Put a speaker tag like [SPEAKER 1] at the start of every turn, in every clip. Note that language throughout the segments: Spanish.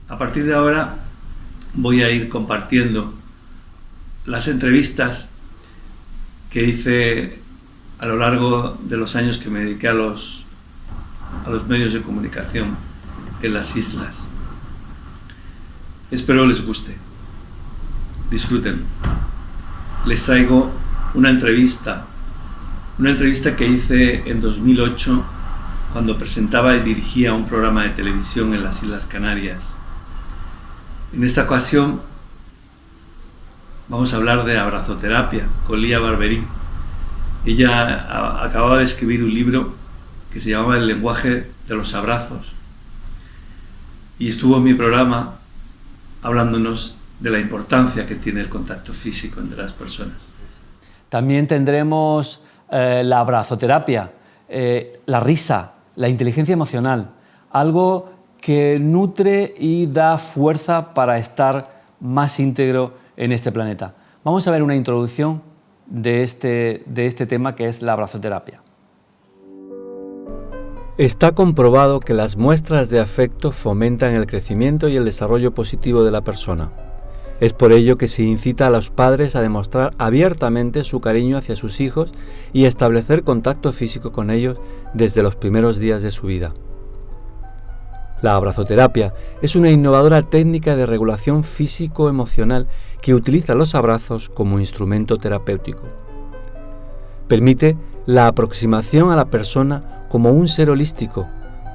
[SPEAKER 1] A partir de ahora voy a ir compartiendo las entrevistas que hice a lo largo de los años que me dediqué a los medios de comunicación en las islas. Espero les guste. Disfruten. Les traigo una entrevista que hice en 2008 cuando presentaba y dirigía un programa de televisión en las Islas Canarias. En esta ocasión vamos a hablar de abrazoterapia con Lía Barberí. Ella acababa de escribir un libro que se llamaba El lenguaje de los abrazos y estuvo en mi programa hablándonos de la importancia que tiene el contacto físico entre las personas.
[SPEAKER 2] También tendremos la abrazoterapia, la risa, la inteligencia emocional, algo que nutre y da fuerza para estar más íntegro en este planeta. Vamos a ver una introducción de este tema que es la abrazoterapia. Está comprobado que las muestras de afecto fomentan el crecimiento y el desarrollo positivo de la persona. Es por ello que se incita a los padres a demostrar abiertamente su cariño hacia sus hijos y establecer contacto físico con ellos desde los primeros días de su vida. La abrazoterapia es una innovadora técnica de regulación físico-emocional que utiliza los abrazos como instrumento terapéutico. Permite la aproximación a la persona como un ser holístico,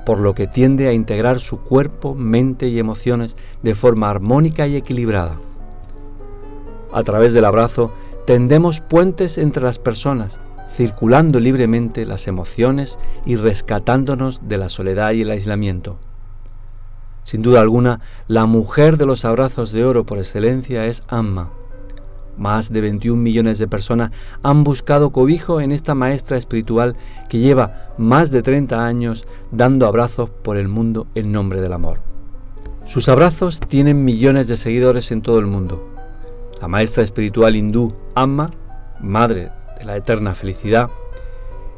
[SPEAKER 2] por lo que tiende a integrar su cuerpo, mente y emociones de forma armónica y equilibrada. A través del abrazo tendemos puentes entre las personas, circulando libremente las emociones y rescatándonos de la soledad y el aislamiento. Sin duda alguna, la mujer de los abrazos de oro por excelencia es Amma. Más de 21 millones de personas han buscado cobijo en esta maestra espiritual que lleva más de 30 años dando abrazos por el mundo en nombre del amor. Sus abrazos tienen millones de seguidores en todo el mundo. La maestra espiritual hindú Amma, madre de la eterna felicidad,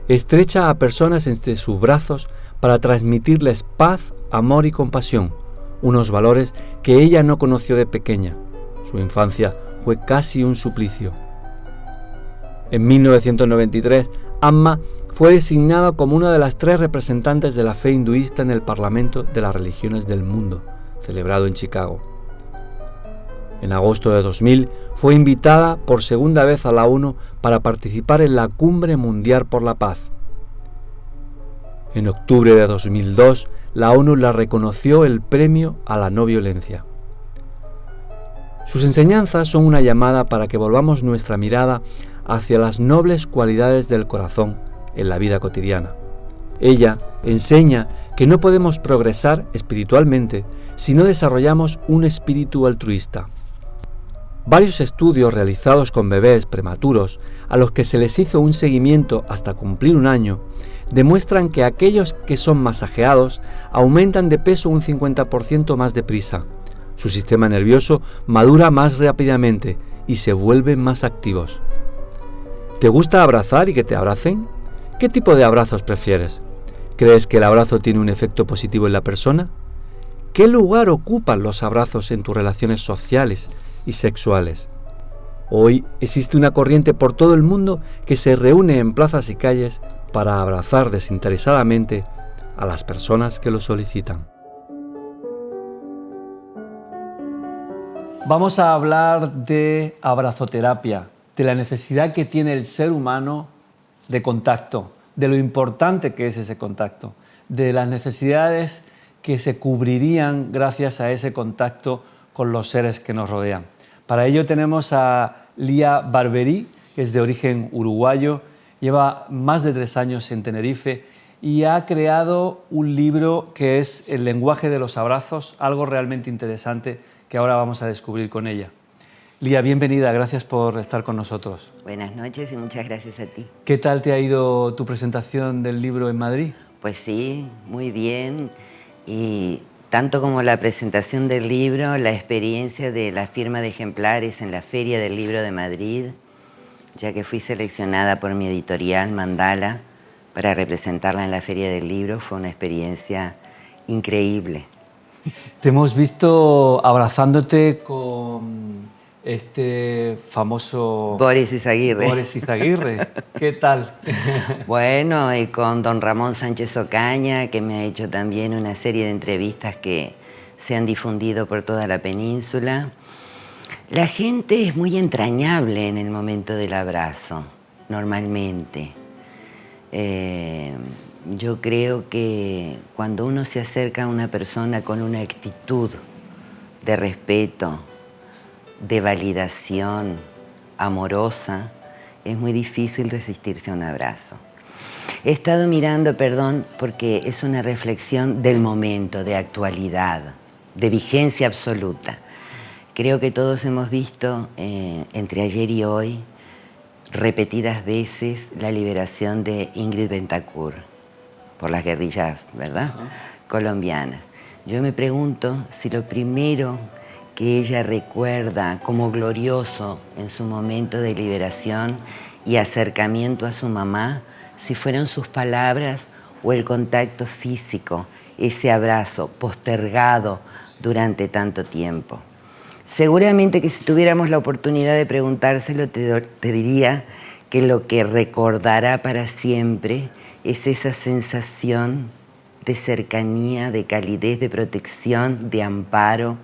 [SPEAKER 2] estrecha a personas entre sus brazos para transmitirles paz, amor y compasión, unos valores que ella no conoció de pequeña. Su infancia fue casi un suplicio. En 1993, Amma fue designada como una de las 3 representantes de la fe hinduista en el Parlamento de las Religiones del Mundo, celebrado en Chicago. En agosto de 2000 fue invitada por segunda vez a la ONU para participar en la Cumbre Mundial por la Paz. En octubre de 2002, la ONU la reconoció el Premio a la No Violencia. Sus enseñanzas son una llamada para que volvamos nuestra mirada hacia las nobles cualidades del corazón en la vida cotidiana. Ella enseña que no podemos progresar espiritualmente si no desarrollamos un espíritu altruista. Varios estudios realizados con bebés prematuros, a los que se les hizo un seguimiento hasta cumplir un año, demuestran que aquellos que son masajeados aumentan de peso un 50% más deprisa. Su sistema nervioso madura más rápidamente y se vuelven más activos. ¿Te gusta abrazar y que te abracen? ¿Qué tipo de abrazos prefieres? ¿Crees que el abrazo tiene un efecto positivo en la persona? ¿Qué lugar ocupan los abrazos en tus relaciones sociales y sexuales? Hoy existe una corriente por todo el mundo que se reúne en plazas y calles para abrazar desinteresadamente a las personas que lo solicitan. Vamos a hablar de abrazoterapia, de la necesidad que tiene el ser humano de contacto, de lo importante que es ese contacto, de las necesidades que se cubrirían gracias a ese contacto con los seres que nos rodean. Para ello tenemos a Lía Barberí, que es de origen uruguayo, lleva más de 3 años en Tenerife y ha creado un libro que es El lenguaje de los abrazos, algo realmente interesante que ahora vamos a descubrir con ella. Lía, bienvenida, gracias por estar con nosotros.
[SPEAKER 3] Buenas noches y muchas gracias a ti.
[SPEAKER 2] ¿Qué tal te ha ido tu presentación del libro en Madrid?
[SPEAKER 3] Pues sí, muy bien. Y tanto como la presentación del libro, la experiencia de la firma de ejemplares en la Feria del Libro de Madrid, ya que fui seleccionada por mi editorial Mandala para representarla en la Feria del Libro, fue una experiencia increíble.
[SPEAKER 2] Te hemos visto abrazándote con este famoso
[SPEAKER 3] Boris Izaguirre.
[SPEAKER 2] Boris Izaguirre. ¿Qué tal?
[SPEAKER 3] Bueno, y con don Ramón Sánchez Ocaña, que me ha hecho también una serie de entrevistas que se han difundido por toda la península. La gente es muy entrañable en el momento del abrazo, normalmente. Yo creo que cuando uno se acerca a una persona con una actitud de respeto, de validación amorosa, es muy difícil resistirse a un abrazo. He estado mirando, perdón, porque es una reflexión del momento, de actualidad, de vigencia absoluta. Creo que todos hemos visto entre ayer y hoy repetidas veces la liberación de Ingrid Betancourt por las guerrillas, ¿verdad? Colombianas. Yo me pregunto si lo primero que ella recuerda como glorioso en su momento de liberación y acercamiento a su mamá, si fueron sus palabras o el contacto físico, ese abrazo postergado durante tanto tiempo. Seguramente que si tuviéramos la oportunidad de preguntárselo, te diría que lo que recordará para siempre es esa sensación de cercanía, de calidez, de protección, de amparo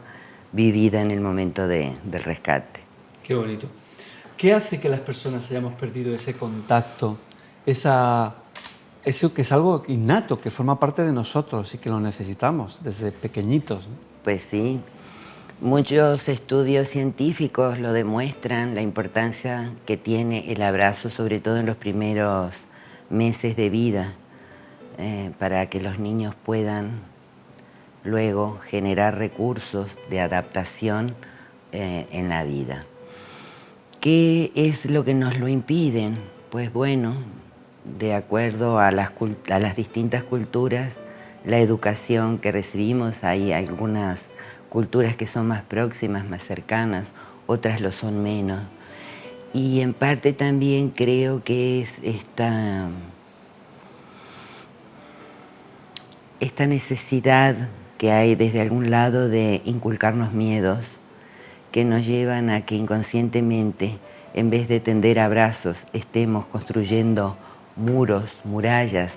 [SPEAKER 3] vivida en el momento del rescate.
[SPEAKER 2] Qué bonito. ¿Qué hace que las personas hayamos perdido ese contacto, eso que es algo innato, que forma parte de nosotros y que lo necesitamos desde pequeñitos, ¿no?
[SPEAKER 3] Pues sí. Muchos estudios científicos lo demuestran, la importancia que tiene el abrazo, sobre todo en los primeros meses de vida, para que los niños puedan luego generar recursos de adaptación en la vida. ¿Qué es lo que nos lo impiden? Pues bueno, de acuerdo a las distintas culturas, la educación que recibimos, hay algunas culturas que son más próximas, más cercanas, otras lo son menos. Y en parte también creo que es esta necesidad que hay desde algún lado de inculcarnos miedos que nos llevan a que inconscientemente, en vez de tender abrazos, estemos construyendo muros, murallas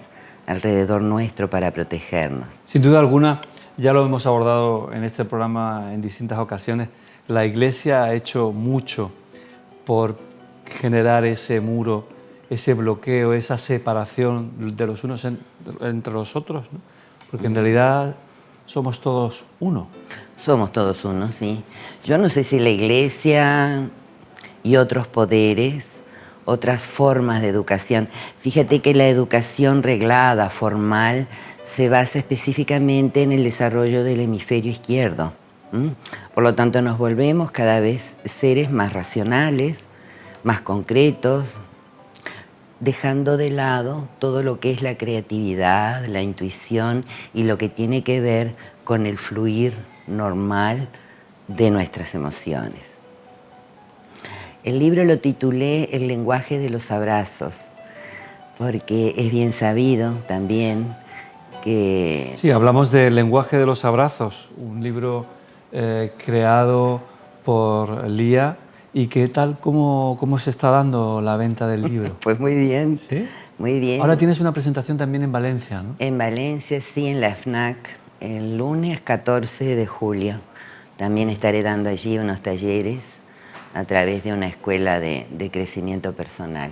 [SPEAKER 3] alrededor nuestro para protegernos.
[SPEAKER 2] Sin duda alguna, ya lo hemos abordado en este programa en distintas ocasiones, la Iglesia ha hecho mucho por generar ese muro, ese bloqueo, esa separación de los unos entre los otros, ¿no? Porque en realidad somos todos uno.
[SPEAKER 3] Somos todos uno, sí. Yo no sé si la Iglesia y otros poderes, otras formas de educación. Fíjate que la educación reglada, formal, se basa específicamente en el desarrollo del hemisferio izquierdo. Por lo tanto, nos volvemos cada vez seres más racionales, más concretos, dejando de lado todo lo que es la creatividad, la intuición y lo que tiene que ver con el fluir normal de nuestras emociones. El libro lo titulé El lenguaje de los abrazos, porque es bien sabido también que...
[SPEAKER 2] Sí, hablamos del lenguaje de los abrazos, un libro creado por Lía. ¿Y qué tal, cómo se está dando la venta del libro?
[SPEAKER 3] Pues muy bien,
[SPEAKER 2] ¿Sí?
[SPEAKER 3] Muy bien.
[SPEAKER 2] Ahora tienes una presentación también en Valencia, ¿no?
[SPEAKER 3] En Valencia, sí, en la FNAC, el lunes 14 de julio. También estaré dando allí unos talleres a través de una escuela de crecimiento personal.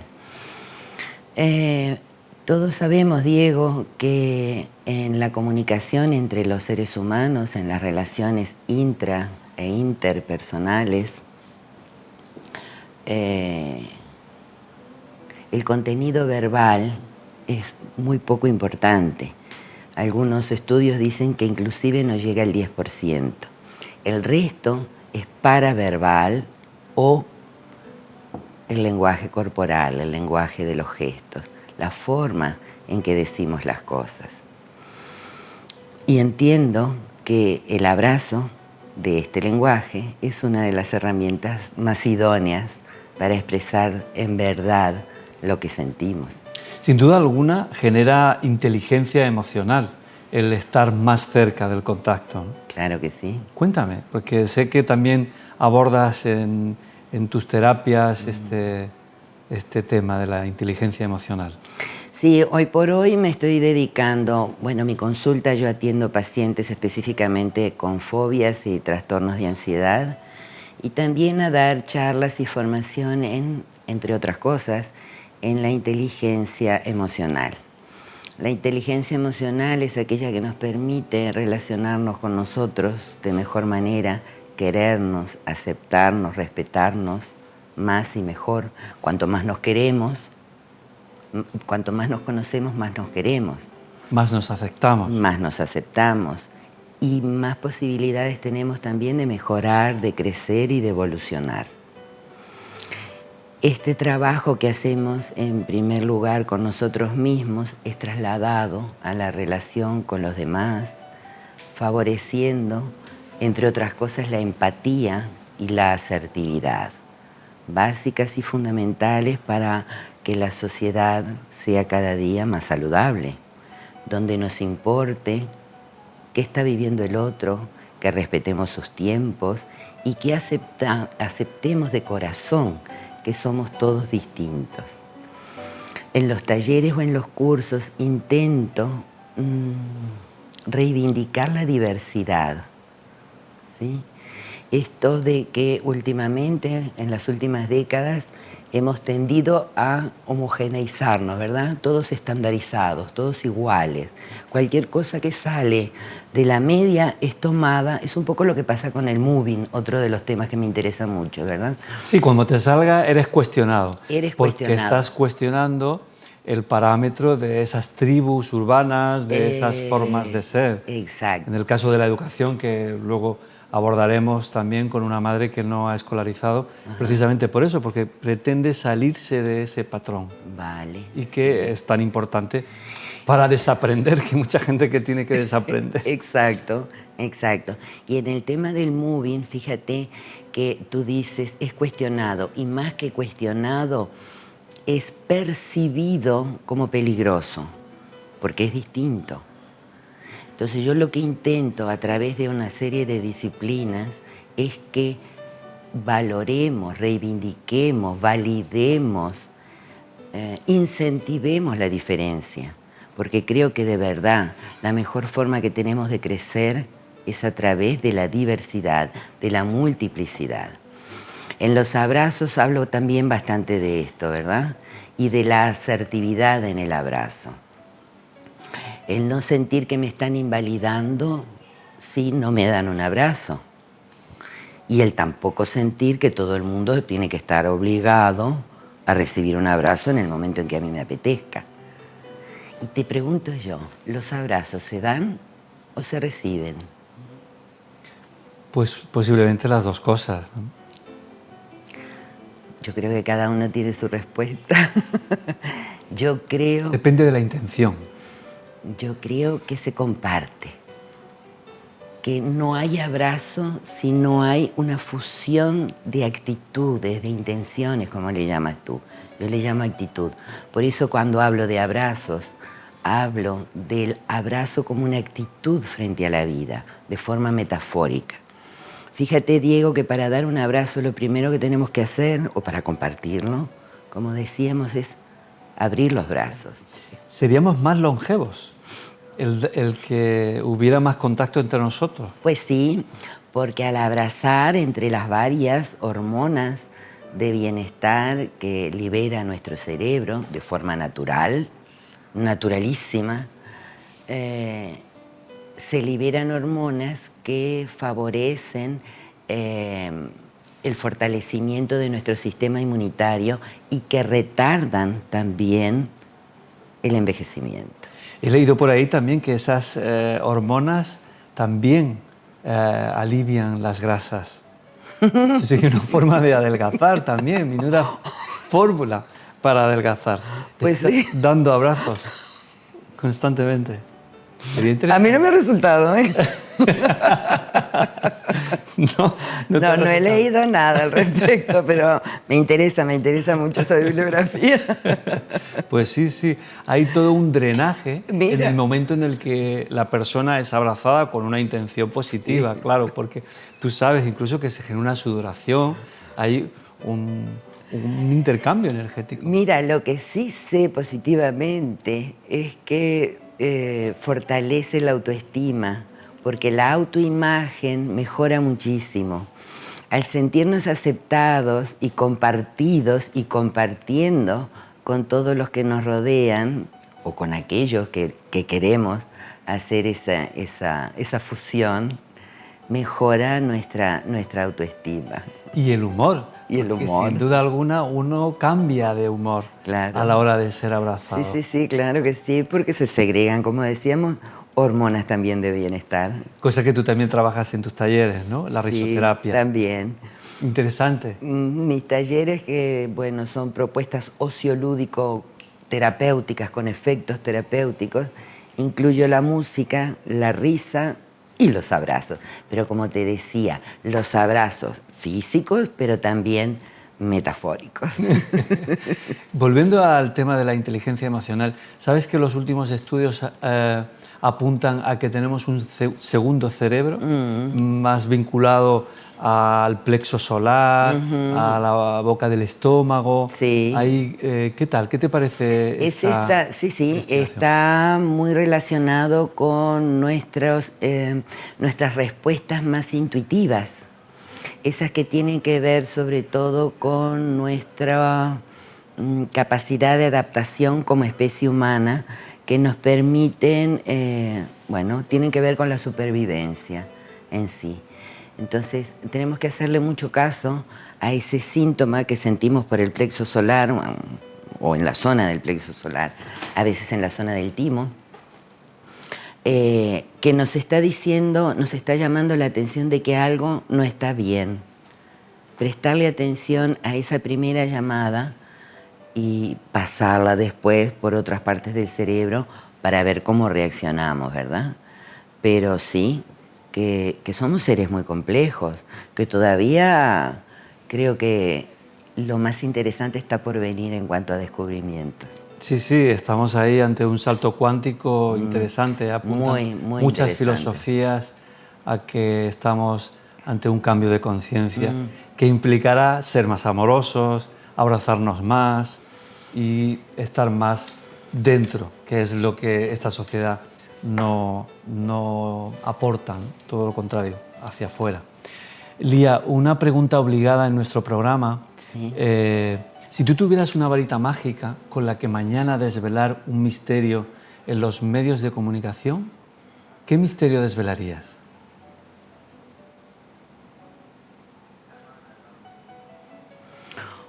[SPEAKER 3] Todos sabemos, Diego, que en la comunicación entre los seres humanos, en las relaciones intra e interpersonales, el contenido verbal es muy poco importante. Algunos estudios dicen que inclusive no llega al 10%. El resto es paraverbal o el lenguaje corporal, el lenguaje de los gestos, la forma en que decimos las cosas. Y entiendo que el abrazo de este lenguaje es una de las herramientas más idóneas para expresar en verdad lo que sentimos.
[SPEAKER 2] Sin duda alguna genera inteligencia emocional el estar más cerca del contacto, ¿no?
[SPEAKER 3] Claro que sí.
[SPEAKER 2] Cuéntame, porque sé que también abordas en tus terapias este tema de la inteligencia emocional.
[SPEAKER 3] Sí, hoy por hoy me estoy dedicando, bueno, mi consulta yo atiendo pacientes específicamente con fobias y trastornos de ansiedad y también a dar charlas y formación entre otras cosas, en la inteligencia emocional. La inteligencia emocional es aquella que nos permite relacionarnos con nosotros de mejor manera, querernos, aceptarnos, respetarnos más y mejor. Cuanto más nos queremos, cuanto más nos conocemos, más nos queremos.
[SPEAKER 2] Más nos aceptamos.
[SPEAKER 3] Más nos aceptamos. Y más posibilidades tenemos también de mejorar, de crecer y de evolucionar. Este trabajo que hacemos en primer lugar con nosotros mismos es trasladado a la relación con los demás, favoreciendo, entre otras cosas, la empatía y la asertividad, básicas y fundamentales para que la sociedad sea cada día más saludable, donde nos importe qué está viviendo el otro, que respetemos sus tiempos y que aceptemos de corazón que somos todos distintos. En los talleres o en los cursos intento reivindicar la diversidad, ¿sí? Esto de que últimamente, en las últimas décadas, hemos tendido a homogeneizarnos, ¿verdad? Todos estandarizados, todos iguales. Cualquier cosa que sale de la media es tomada, es un poco lo que pasa con el moving, otro de los temas que me interesa mucho, ¿verdad?
[SPEAKER 2] Sí, cuando te salga eres cuestionado.
[SPEAKER 3] Eres
[SPEAKER 2] porque
[SPEAKER 3] cuestionado.
[SPEAKER 2] Estás cuestionando el parámetro de esas tribus urbanas, de esas formas de ser.
[SPEAKER 3] Exacto.
[SPEAKER 2] En el caso de la educación, que luego abordaremos también con una madre que no ha escolarizado, precisamente por eso, porque pretende salirse de ese patrón.
[SPEAKER 3] Vale.
[SPEAKER 2] Y que es tan importante para desaprender, que hay mucha gente que tiene que desaprender.
[SPEAKER 3] Exacto, exacto. Y en el tema del moving, fíjate que tú dices, es cuestionado, y más que cuestionado, es percibido como peligroso, porque es distinto. Entonces yo lo que intento a través de una serie de disciplinas es que valoremos, reivindiquemos, validemos, incentivemos la diferencia, porque creo que de verdad la mejor forma que tenemos de crecer es a través de la diversidad, de la multiplicidad. En los abrazos hablo también bastante de esto, ¿verdad? Y de la asertividad en el abrazo. El no sentir que me están invalidando si no me dan un abrazo. Y el tampoco sentir que todo el mundo tiene que estar obligado a recibir un abrazo en el momento en que a mí me apetezca. Y te pregunto yo, ¿los abrazos se dan o se reciben?
[SPEAKER 2] Pues posiblemente las dos cosas, ¿no?
[SPEAKER 3] Yo creo que cada uno tiene su respuesta. Yo creo
[SPEAKER 2] Depende de la intención.
[SPEAKER 3] que se comparte. Que no hay abrazo si no hay una fusión de actitudes, de intenciones, como le llamas tú. Yo le llamo actitud. Por eso cuando hablo de abrazos, hablo del abrazo como una actitud frente a la vida, de forma metafórica. Fíjate, Diego, que para dar un abrazo lo primero que tenemos que hacer, o para compartirlo, como decíamos, es abrir los brazos.
[SPEAKER 2] Seríamos más longevos el que hubiera más contacto entre nosotros.
[SPEAKER 3] Pues sí, porque al abrazar entre las varias hormonas de bienestar que libera nuestro cerebro de forma natural, naturalísima, se liberan hormonas que favorecen el fortalecimiento de nuestro sistema inmunitario y que retardan también el envejecimiento.
[SPEAKER 2] He leído por ahí también que esas hormonas también alivian las grasas. Es una forma de adelgazar también, menuda fórmula para adelgazar.
[SPEAKER 3] Pues sí.
[SPEAKER 2] Dando abrazos constantemente. Sería interesante.
[SPEAKER 3] A mí no me ha resultado, ¿eh? No he leído nada al respecto, pero me interesa mucho esa bibliografía.
[SPEAKER 2] Pues sí, hay todo un drenaje
[SPEAKER 3] Mira.
[SPEAKER 2] en el momento en el que la persona es abrazada con una intención positiva, claro, porque tú sabes incluso que se genera una sudoración, hay un intercambio energético.
[SPEAKER 3] Mira, lo que sí sé positivamente es que fortalece la autoestima, porque la autoimagen mejora muchísimo. Al sentirnos aceptados y compartidos y compartiendo con todos los que nos rodean o con aquellos que queremos hacer esa fusión, mejora nuestra autoestima.
[SPEAKER 2] Y el humor.
[SPEAKER 3] Y el
[SPEAKER 2] porque
[SPEAKER 3] humor.
[SPEAKER 2] sin duda alguna uno cambia de humor
[SPEAKER 3] Claro.
[SPEAKER 2] a la hora de ser abrazado.
[SPEAKER 3] Sí, claro que sí, porque se segregan, como decíamos, hormonas también de bienestar.
[SPEAKER 2] Cosa que tú también trabajas en tus talleres, ¿no? La risoterapia.
[SPEAKER 3] Sí, también.
[SPEAKER 2] Interesante.
[SPEAKER 3] Mis talleres, que bueno, son propuestas ociolúdico-terapéuticas con efectos terapéuticos, incluyo la música, la risa y los abrazos. Pero como te decía, los abrazos físicos, pero también metafóricos.
[SPEAKER 2] Volviendo al tema de la inteligencia emocional, ¿sabes que los últimos estudios apuntan a que tenemos un segundo cerebro más vinculado al plexo solar, a la boca del estómago?
[SPEAKER 3] Sí.
[SPEAKER 2] Ahí, ¿qué tal? ¿Qué te parece esta investigación?
[SPEAKER 3] Está muy relacionado con nuestras respuestas más intuitivas. Esas que tienen que ver sobre todo con nuestra capacidad de adaptación como especie humana, que nos permiten, tienen que ver con la supervivencia en sí. Entonces tenemos que hacerle mucho caso a ese síntoma que sentimos por el plexo solar o en la zona del plexo solar, a veces en la zona del timo, que nos está diciendo, nos está llamando la atención de que algo no está bien. Prestarle atención a esa primera llamada y pasarla después por otras partes del cerebro para ver cómo reaccionamos, ¿verdad? Pero sí, que somos seres muy complejos, que todavía creo que lo más interesante está por venir en cuanto a descubrimientos.
[SPEAKER 2] Sí, estamos ahí ante un salto cuántico interesante. Apuntan
[SPEAKER 3] muy
[SPEAKER 2] muchas
[SPEAKER 3] interesante.
[SPEAKER 2] filosofías a que estamos ante un cambio de conciencia que implicará ser más amorosos, abrazarnos más y estar más dentro, que es lo que esta sociedad no aporta, ¿no? Todo lo contrario, hacia afuera. Lía, una pregunta obligada en nuestro programa.
[SPEAKER 3] Sí.
[SPEAKER 2] Si tú tuvieras una varita mágica con la que mañana desvelar un misterio en los medios de comunicación, ¿qué misterio desvelarías?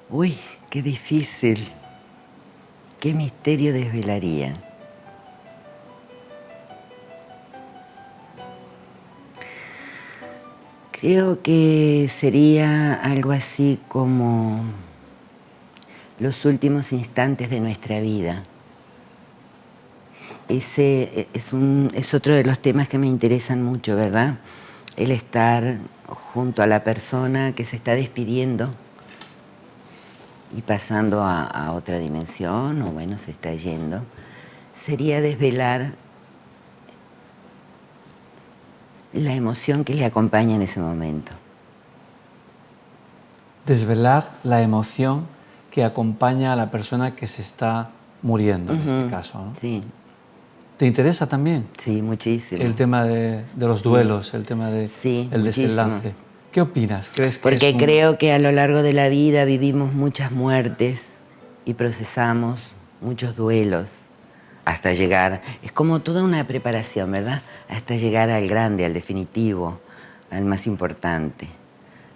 [SPEAKER 3] Uy, qué difícil. ¿Qué misterio desvelaría? Creo que sería algo así como los últimos instantes de nuestra vida. Ese es otro de los temas que me interesan mucho, ¿verdad? El estar junto a la persona que se está despidiendo y pasando a otra dimensión, o bueno, se está yendo. Sería desvelar la emoción que le acompaña en ese momento.
[SPEAKER 2] Desvelar la emoción que acompaña a la persona que se está muriendo, en este caso, ¿no?
[SPEAKER 3] Sí.
[SPEAKER 2] ¿Te interesa también?
[SPEAKER 3] Sí, muchísimo.
[SPEAKER 2] El tema de los duelos, el tema del desenlace. ¿Qué opinas? ¿Crees que
[SPEAKER 3] Porque creo que a lo largo de la vida vivimos muchas muertes y procesamos muchos duelos hasta llegar. Es como toda una preparación, ¿verdad? Hasta llegar al grande, al definitivo, al más importante.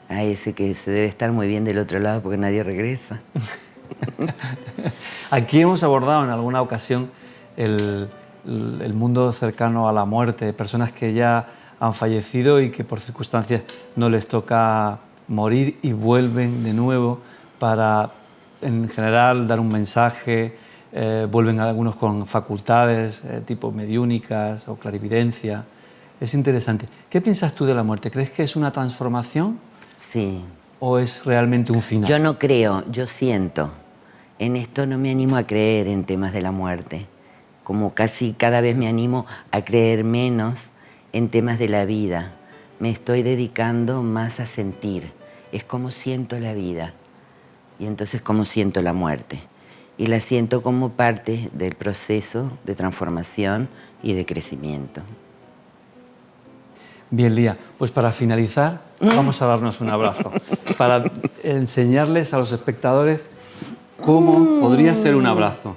[SPEAKER 3] A ese que se debe estar muy bien del otro lado porque nadie regresa.
[SPEAKER 2] Aquí hemos abordado en alguna ocasión el mundo cercano a la muerte, personas que ya han fallecido y que por circunstancias no les toca morir y vuelven de nuevo para, en general, dar un mensaje. Vuelven algunos con facultades tipo mediúnicas o clarividencia. Es interesante. ¿Qué piensas tú de la muerte? ¿Crees que es una transformación
[SPEAKER 3] Sí.
[SPEAKER 2] o es realmente un final?
[SPEAKER 3] Yo no creo, yo siento. En esto no me animo a creer en temas de la muerte. Como casi cada vez me animo a creer menos en temas de la vida. Me estoy dedicando más a sentir. Es como siento la vida y entonces como siento la muerte. Y la siento como parte del proceso de transformación y de crecimiento.
[SPEAKER 2] Bien, Lía, pues para finalizar vamos a darnos un abrazo para enseñarles a los espectadores cómo podría ser un abrazo.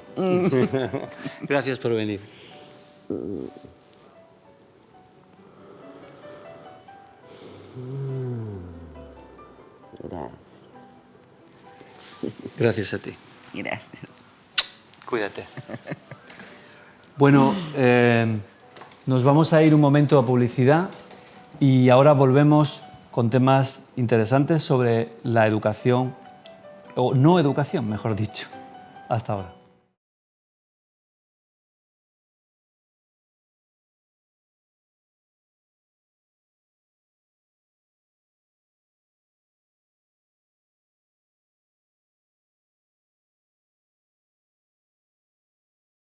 [SPEAKER 2] Gracias por venir.
[SPEAKER 3] Gracias.
[SPEAKER 2] Gracias a ti.
[SPEAKER 3] Gracias.
[SPEAKER 2] Cuídate. Bueno, nos vamos a ir un momento a publicidad y ahora volvemos con temas interesantes sobre la educación, o no educación, mejor dicho. Hasta ahora.